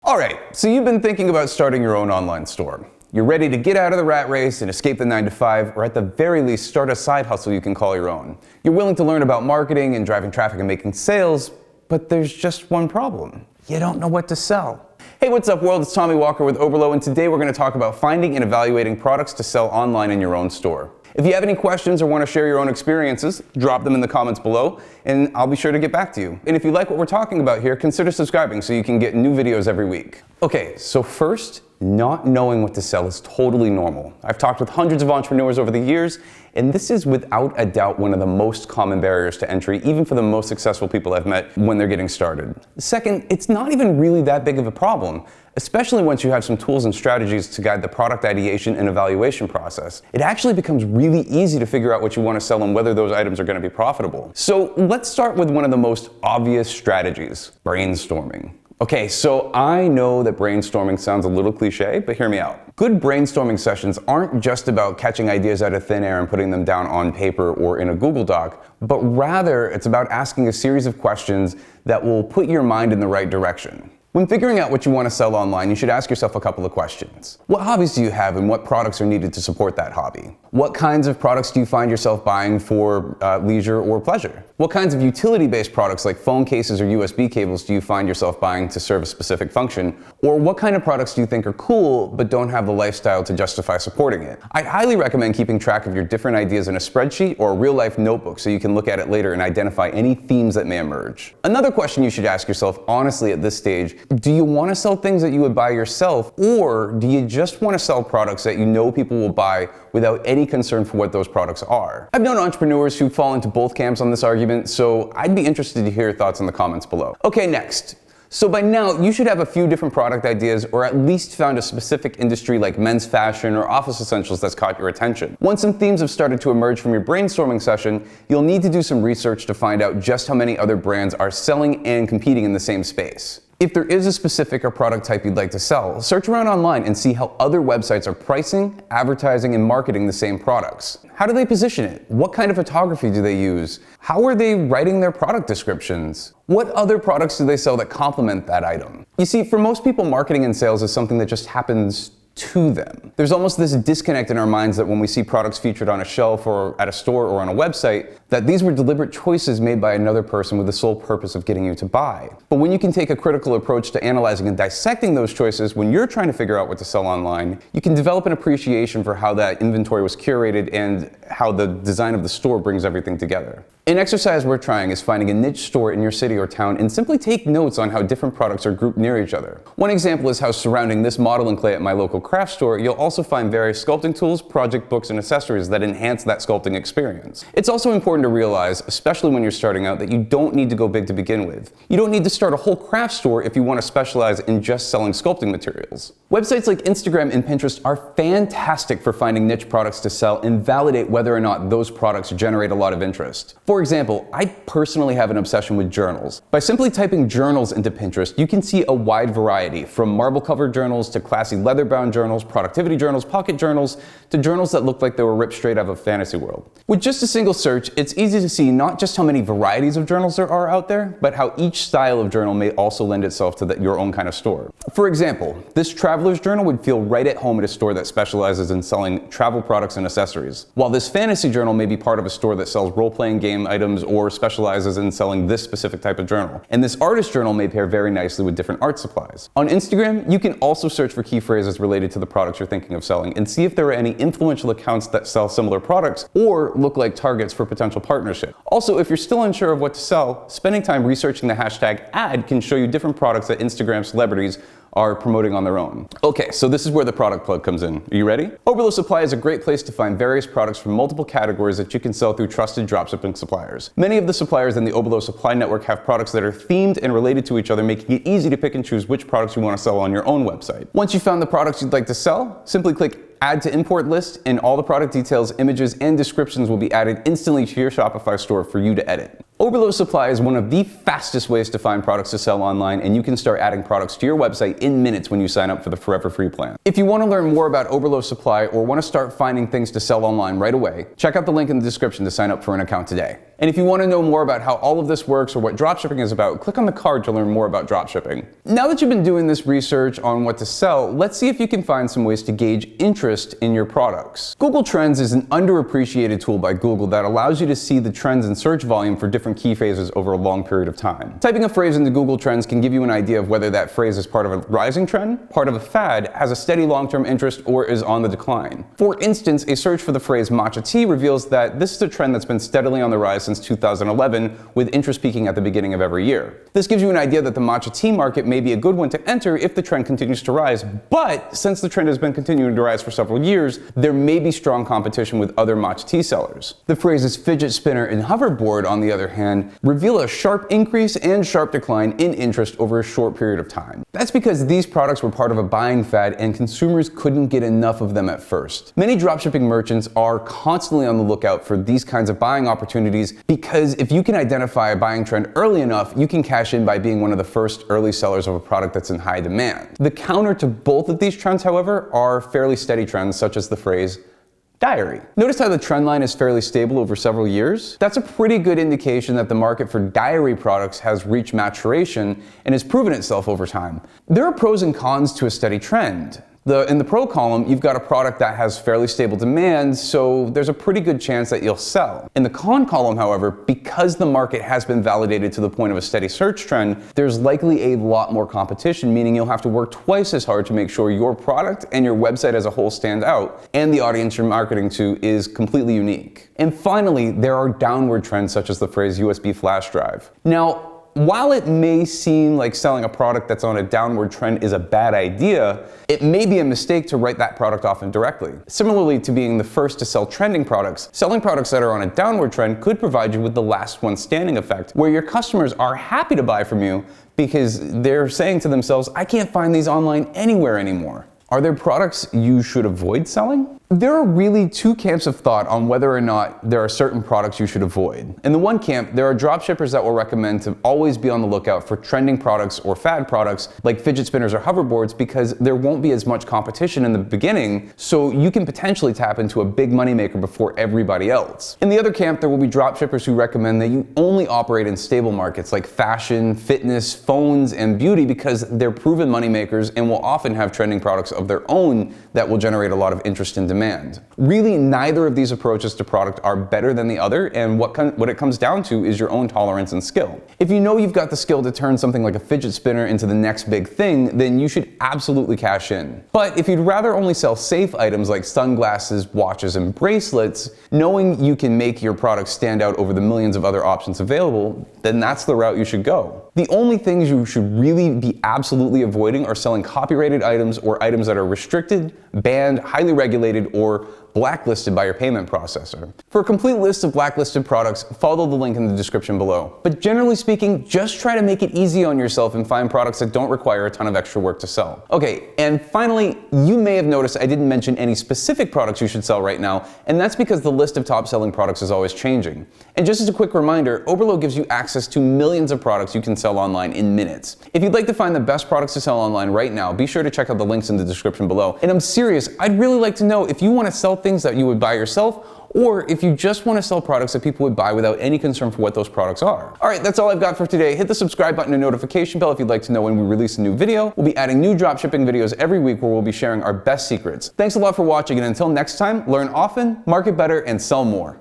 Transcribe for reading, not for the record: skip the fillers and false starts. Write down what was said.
Alright, so you've been thinking about starting your own online store. You're ready to get out of the rat race and escape the 9-to-5, or at the very least start a side hustle you can call your own. You're willing to learn about marketing and driving traffic and making sales, but there's just one problem. You don't know what to sell. Hey, what's up world? It's Tommy Walker with Oberlo, and today we're going to talk about finding and evaluating products to sell online in your own store. If you have any questions or want to share your own experiences, drop them in the comments below, and I'll be sure to get back to you. And if you like what we're talking about here, consider subscribing so you can get new videos every week. Okay, so first, not knowing what to sell is totally normal. I've talked with hundreds of entrepreneurs over the years, and this is without a doubt one of the most common barriers to entry, even for the most successful people I've met when they're getting started. Second, it's not even really that big of a problem, especially once you have some tools and strategies to guide the product ideation and evaluation process. It actually becomes really easy to figure out what you want to sell and whether those items are going to be profitable. So let's start with one of the most obvious strategies, brainstorming. Okay, so I know that brainstorming sounds a little cliche, but hear me out. Good brainstorming sessions aren't just about catching ideas out of thin air and putting them down on paper or in a Google Doc, but rather it's about asking a series of questions that will put your mind in the right direction. When figuring out what you want to sell online, you should ask yourself a couple of questions. What hobbies do you have and what products are needed to support that hobby? What kinds of products do you find yourself buying for leisure or pleasure? What kinds of utility-based products like phone cases or USB cables do you find yourself buying to serve a specific function? Or what kind of products do you think are cool but don't have the lifestyle to justify supporting it? I'd highly recommend keeping track of your different ideas in a spreadsheet or a real-life notebook so you can look at it later and identify any themes that may emerge. Another question you should ask yourself honestly at this stage: do you want to sell things that you would buy yourself, or do you just want to sell products that you know people will buy without any concern for what those products are? I've known entrepreneurs who fall into both camps on this argument, so I'd be interested to hear your thoughts in the comments below. Okay, next. So by now, you should have a few different product ideas, or at least found a specific industry like men's fashion or office essentials that's caught your attention. Once some themes have started to emerge from your brainstorming session, you'll need to do some research to find out just how many other brands are selling and competing in the same space. If there is a specific or product type you'd like to sell, search around online and see how other websites are pricing, advertising, and marketing the same products. How do they position it? What kind of photography do they use? How are they writing their product descriptions? What other products do they sell that complement that item? You see, for most people, marketing and sales is something that just happens to them. There's almost this disconnect in our minds that when we see products featured on a shelf or at a store or on a website, that these were deliberate choices made by another person with the sole purpose of getting you to buy. But when you can take a critical approach to analyzing and dissecting those choices when you're trying to figure out what to sell online, you can develop an appreciation for how that inventory was curated and how the design of the store brings everything together. An exercise we're trying is finding a niche store in your city or town and simply take notes on how different products are grouped near each other. One example is how surrounding this model and clay at my local craft store, you'll also find various sculpting tools, project books, and accessories that enhance that sculpting experience. It's also important to realize, especially when you're starting out, that you don't need to go big to begin with. You don't need to start a whole craft store if you want to specialize in just selling sculpting materials. Websites like Instagram and Pinterest are fantastic for finding niche products to sell and validate whether or not those products generate a lot of interest. For example, I personally have an obsession with journals. By simply typing journals into Pinterest, you can see a wide variety, from marble-covered journals to classy leather-bound journals, productivity journals, pocket journals, to journals that look like they were ripped straight out of a fantasy world. With just a single search, it's easy to see not just how many varieties of journals there are out there, but how each style of journal may also lend itself to your own kind of store. For example, this traveler's journal would feel right at home at a store that specializes in selling travel products and accessories, while this fantasy journal may be part of a store that sells role-playing game items or specializes in selling this specific type of journal. And this artist journal may pair very nicely with different art supplies. On Instagram, you can also search for key phrases related to the products you're thinking of selling and see if there are any influential accounts that sell similar products or look like targets for potential partnership. Also, if you're still unsure of what to sell, spending time researching the hashtag ad can show you different products that Instagram celebrities are promoting on their own. Okay, so this is where the product plug comes in. Are you ready? Oberlo Supply is a great place to find various products from multiple categories that you can sell through trusted dropshipping suppliers. Many of the suppliers in the Oberlo Supply network have products that are themed and related to each other, making it easy to pick and choose which products you want to sell on your own website. Once you've found the products you'd like to sell, simply click Add to Import List, and all the product details, images, and descriptions will be added instantly to your Shopify store for you to edit. Oberlo Supply is one of the fastest ways to find products to sell online, and you can start adding products to your website in minutes when you sign up for the Forever Free plan. If you want to learn more about Oberlo Supply or want to start finding things to sell online right away, check out the link in the description to sign up for an account today. And if you want to know more about how all of this works or what dropshipping is about, click on the card to learn more about dropshipping. Now that you've been doing this research on what to sell, let's see if you can find some ways to gauge interest in your products. Google Trends is an underappreciated tool by Google that allows you to see the trends in search volume for different key phrases over a long period of time. Typing a phrase into Google Trends can give you an idea of whether that phrase is part of a rising trend, part of a fad, has a steady long-term interest, or is on the decline. For instance, a search for the phrase matcha tea reveals that this is a trend that's been steadily on the rise since 2011, with interest peaking at the beginning of every year. This gives you an idea that the matcha tea market may be a good one to enter if the trend continues to rise, but since the trend has been continuing to rise for several years, there may be strong competition with other matcha tea sellers. The phrases fidget spinner and hoverboard, on the other hand, reveal a sharp increase and sharp decline in interest over a short period of time. That's because these products were part of a buying fad and consumers couldn't get enough of them at first. Many dropshipping merchants are constantly on the lookout for these kinds of buying opportunities because if you can identify a buying trend early enough, you can cash in by being one of the first early sellers of a product that's in high demand. The counter to both of these trends, however, are fairly steady trends such as the phrase diary. Notice how the trend line is fairly stable over several years? That's a pretty good indication that the market for diary products has reached maturation and has proven itself over time. There are pros and cons to a steady trend. In the pro column, you've got a product that has fairly stable demand, so there's a pretty good chance that you'll sell. In the con column, however, because the market has been validated to the point of a steady search trend, there's likely a lot more competition, meaning you'll have to work twice as hard to make sure your product and your website as a whole stand out, and the audience you're marketing to is completely unique. And finally, there are downward trends such as the phrase USB flash drive. Now, while it may seem like selling a product that's on a downward trend is a bad idea, it may be a mistake to write that product off indirectly. Similarly to being the first to sell trending products, selling products that are on a downward trend could provide you with the last one standing effect, where your customers are happy to buy from you because they're saying to themselves, I can't find these online anywhere anymore. Are there products you should avoid selling? There are really two camps of thought on whether or not there are certain products you should avoid. In the one camp, there are dropshippers that will recommend to always be on the lookout for trending products or fad products like fidget spinners or hoverboards because there won't be as much competition in the beginning, so you can potentially tap into a big moneymaker before everybody else. In the other camp, there will be dropshippers who recommend that you only operate in stable markets like fashion, fitness, phones, and beauty because they're proven moneymakers and will often have trending products of their own that will generate a lot of interest and demand. Really, neither of these approaches to product are better than the other, and what it comes down to is your own tolerance and skill. If you know you've got the skill to turn something like a fidget spinner into the next big thing, then you should absolutely cash in. But if you'd rather only sell safe items like sunglasses, watches, and bracelets, knowing you can make your product stand out over the millions of other options available, then that's the route you should go. The only things you should really be absolutely avoiding are selling copyrighted items or items that are restricted, banned, highly regulated, or blacklisted by your payment processor. For a complete list of blacklisted products, follow the link in the description below. But generally speaking, just try to make it easy on yourself and find products that don't require a ton of extra work to sell. Okay, and finally, you may have noticed I didn't mention any specific products you should sell right now, and that's because the list of top selling products is always changing. And just as a quick reminder, Oberlo gives you access to millions of products you can sell online in minutes. If you'd like to find the best products to sell online right now, be sure to check out the links in the description below. And I'm serious, I'd really like to know if you want to sell things that you would buy yourself, or if you just want to sell products that people would buy without any concern for what those products are. Alright, that's all I've got for today. Hit the subscribe button and notification bell if you'd like to know when we release a new video. We'll be adding new dropshipping videos every week where we'll be sharing our best secrets. Thanks a lot for watching, and until next time, learn often, market better, and sell more.